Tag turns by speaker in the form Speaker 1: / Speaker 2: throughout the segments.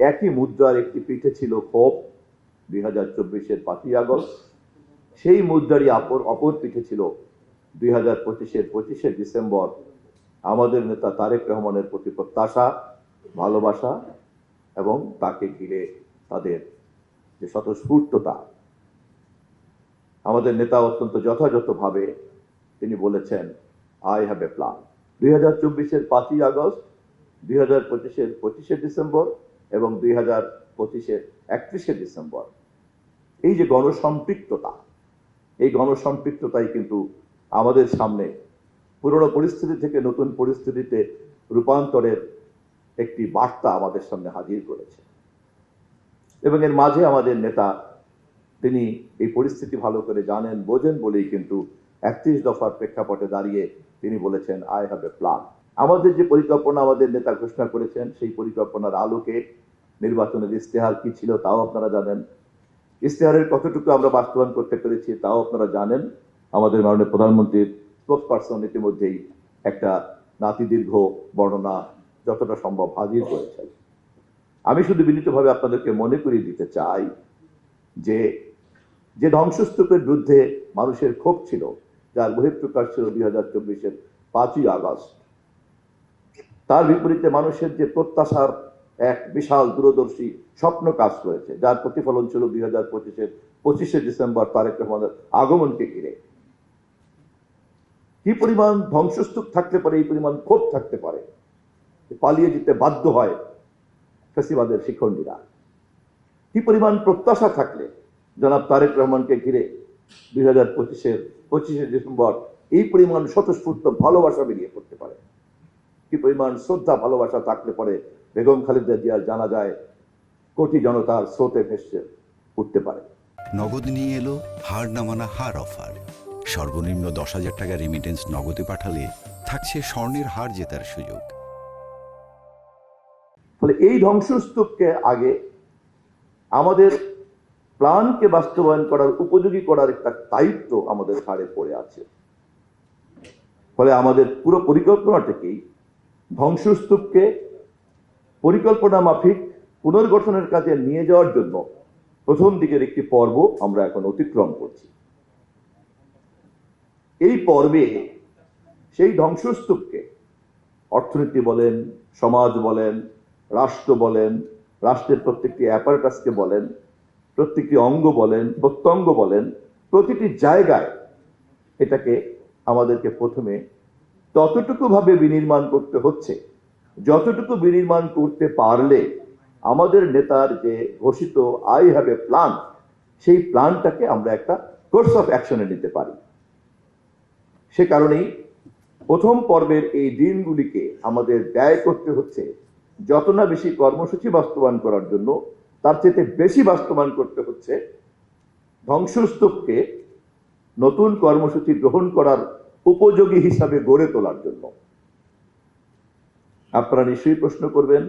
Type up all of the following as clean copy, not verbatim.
Speaker 1: একই মুদ্রার একটি পিঠে ছিল ক্ষোভ 2024-এর 5ই আগস্ট, সেই মুদ্রারই অপর পিঠে ছিল 2025-এর 25শে ডিসেম্বর আমাদের নেতা তারেক রহমানের প্রতি প্রত্যাশা, ভালোবাসা এবং তাকে ঘিরে তাদের যে স্বতঃস্ফূর্ততা। আমাদের নেতা অত্যন্ত যথাযথভাবে তিনি বলেছেন, আই হ্যাভ এ প্ল্যান। 2024-এর 5ই আগস্ট, 2025-এর 25শে ডিসেম্বর এবং 2025-এর 31শে ডিসেম্বর এই যে গণসম্পৃক্ততা, এই গণসম্পৃক্ততাই কিন্তু আমাদের সামনে পুরনো পরিস্থিতি থেকে নতুন পরিস্থিতিতে রূপান্তরের একটি বার্তা আমাদের সামনে হাজির করেছে। এবং এর মাঝে আমাদের নেতা তিনি এই পরিস্থিতি ভালো করে জানেন, বোঝেন বলেই কিন্তু 31 দফার প্রেক্ষাপটে দাঁড়িয়ে তিনি বলেছেন, আই হ্যাভ এ প্ল্যান। আমাদের যে পরিকল্পনা আমাদের নেতা ঘোষণা করেছেন, সেই পরিকল্পনার আলোকে নির্বাচনের ইস্তেহার কি ছিল তাও আপনারা জানেন। ইস্তেহারের কতটুকু আমরা বাস্তবায়ন করতে পেরেছি তাও আপনারা জানেন। আমাদের মাননীয় প্রধানমন্ত্রীর স্পোকসপারসন ইতিমধ্যেই একটা নাতিদীর্ঘ বর্ণনা যতটা সম্ভব হাজির করেছেন। আমি শুধু বিনীতভাবে আপনাদেরকে মনে করিয়ে দিতে চাই যে যে ধ্বংসস্তূপের বিরুদ্ধে মানুষের ক্ষোভ ছিল, যার বহিঃপ্রকাশ ছিল 2024-এর 5ই আগস্ট, তার বিপরীতে মানুষের যে প্রত্যাশার এক বিশাল দূরদর্শী স্বপ্ন কাজ করেছে, যার প্রতিফলন ছিল 2025-এর 25শে ডিসেম্বর তারেক রহমানের আগমনকে ঘিরে। কি পরিমাণ ধ্বংসস্তূপ থাকতে পারে, এই পরিমাণ ক্ষোভ থাকতে পারে, পালিয়ে যেতে বাধ্য হয় ফ্যাসিবাদের শিখণ্ডীরা। কি পরিমাণ প্রত্যাশা থাকলে জনাব তারেক রহমানকে ঘিরে 2025-এর 25শে ডিসেম্বর এই পরিমাণ স্বতঃস্ফূর্ত ভালোবাসা বেরিয়ে পড়তে পারে। কি পরিমাণ শ্রদ্ধা ভালোবাসা থাকলে পরে বেগম খালেদা জিয়ার জানা যায় কোটি জনতার স্রোতে ভেসে উঠতে পারে।
Speaker 2: নগদ নিয়ে এলো হার না মানা হার অফার। সর্বনিম্ন 10,000 টাকা রেমিটেন্স নগদে পাঠালে থাকছে স্বর্ণের হার জেতার সুযোগ।
Speaker 1: ফলে এই ধ্বংসস্তূপকে আগে আমাদের প্ল্যানকে বাস্তবায়ন করার, উপযোগী করার একটা দায়িত্ব আমাদের ঘাড়ে পড়ে আছে। ফলে আমাদের পুরো পরিকল্পনাটাকেই ধ্বংসস্তূপকে পরিকল্পনা মাফিক পুনর্গঠনের কাজে নিয়ে যাওয়ার জন্য প্রথম দিকের একটি পর্ব আমরা এখন অতিক্রম করছি। এই পর্বে সেই ধ্বংসস্তূপকে অর্থনীতি বলেন, সমাজ বলেন, রাষ্ট্র বলেন, রাষ্ট্রের প্রত্যেকটি অ্যাপারেটাসকে বলেন, প্রত্যেকটি অঙ্গ বলেন, প্রত্যঙ্গ বলেন, প্রতিটি জায়গায় এটাকে আমাদেরকে প্রথমে ততটুকু ভাবে বিনির্মাণ করতে হচ্ছে যতটুকু বিনির্মাণ করতে পারলে আমাদের নেতার যে ঘোষিত আই হ্যাভ এ প্ল্যান, সেই প্ল্যানটাকে আমরা একটা কোর্স অফ অ্যাকশনে নিতে পারি। সে কারণেই প্রথম পর্বের এই দিনগুলিকে আমাদের ব্যয় করতে হচ্ছে যত না বেশি কর্মসূচি বাস্তবায়ন করার জন্য, তার চেয়ে বেশি বাস্তবায়ন করতে হচ্ছে ধ্বংসস্তূপকে নতুন কর্মসূচি গ্রহণ করার উপযোগী হিসাবে গড়ে তোলার জন্য। আপনারা নিশ্চয়ই প্রশ্ন করবেন,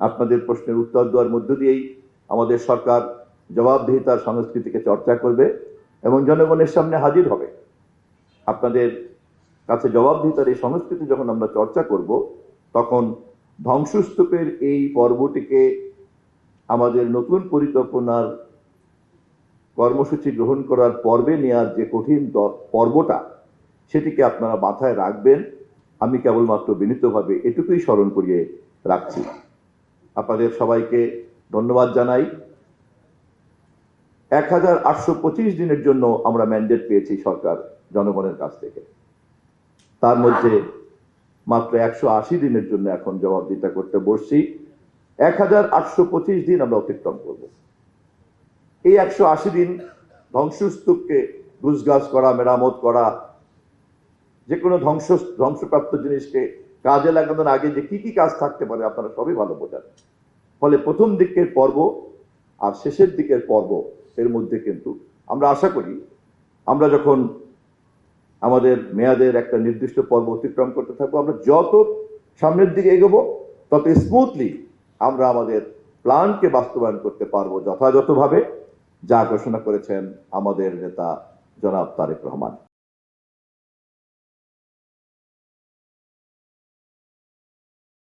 Speaker 1: আপনাদের প্রশ্নের উত্তর দেওয়ার মধ্য দিয়েই আমাদের সরকার জবাবদিহিতার সংস্কৃতিকে চর্চা করবে এবং জনগণের সামনে হাজির হবে। আপনাদের কাছে জবাবদিহিতার এই সংস্কৃতি যখন আমরা চর্চা করব, তখন ধ্বংসস্তূপের এই পর্বটিকে আমাদের নতুন পরিকল্পনার কর্মসূচি গ্রহণ করার পর্বে নেওয়ার যে কঠিন পর্বটা, সেটিকে আপনারা মাথায় রাখবেন। আমি কেবলমাত্র বিনীতভাবে এটুকুই স্মরণ করিয়ে রাখছি। আপনাদের সবাইকে ধন্যবাদ জানাই। 1825 দিনের জন্য আমরা ম্যান্ডেট পেয়েছি সরকার জনগণের কাছ থেকে। তার মধ্যে মাত্র 180 দিনের জন্য এখন জবাবদিহিতা করতে বসছি। 1825 দিন আমরা অতিক্রম করব। এই 180 দিন ধ্বংসস্তূপকে গুছগাছ করা, মেরামত করা, যে কোনো ধ্বংসপ্রাপ্ত জিনিসকে কাজে লাগানোর আগে যে কি কি কাজ থাকতে পারে আপনারা সবই ভালো বোঝেন। ফলে প্রথম দিকের পর্ব আর শেষের দিকের পর্ব এর মধ্যে কিন্তু আমরা আশা করি আমরা যখন আমাদের মেয়াদের একটা নির্দিষ্ট পর্ব অতিক্রম করতে থাকবো, আমরা যত সামনের দিকে এগোবো তত স্মুথলি আমরা আমাদের প্ল্যানকে বাস্তবায়ন করতে পারবো যথাযথভাবে, যা ঘোষণা করেছেন আমাদের নেতা জনাব তারেক রহমান।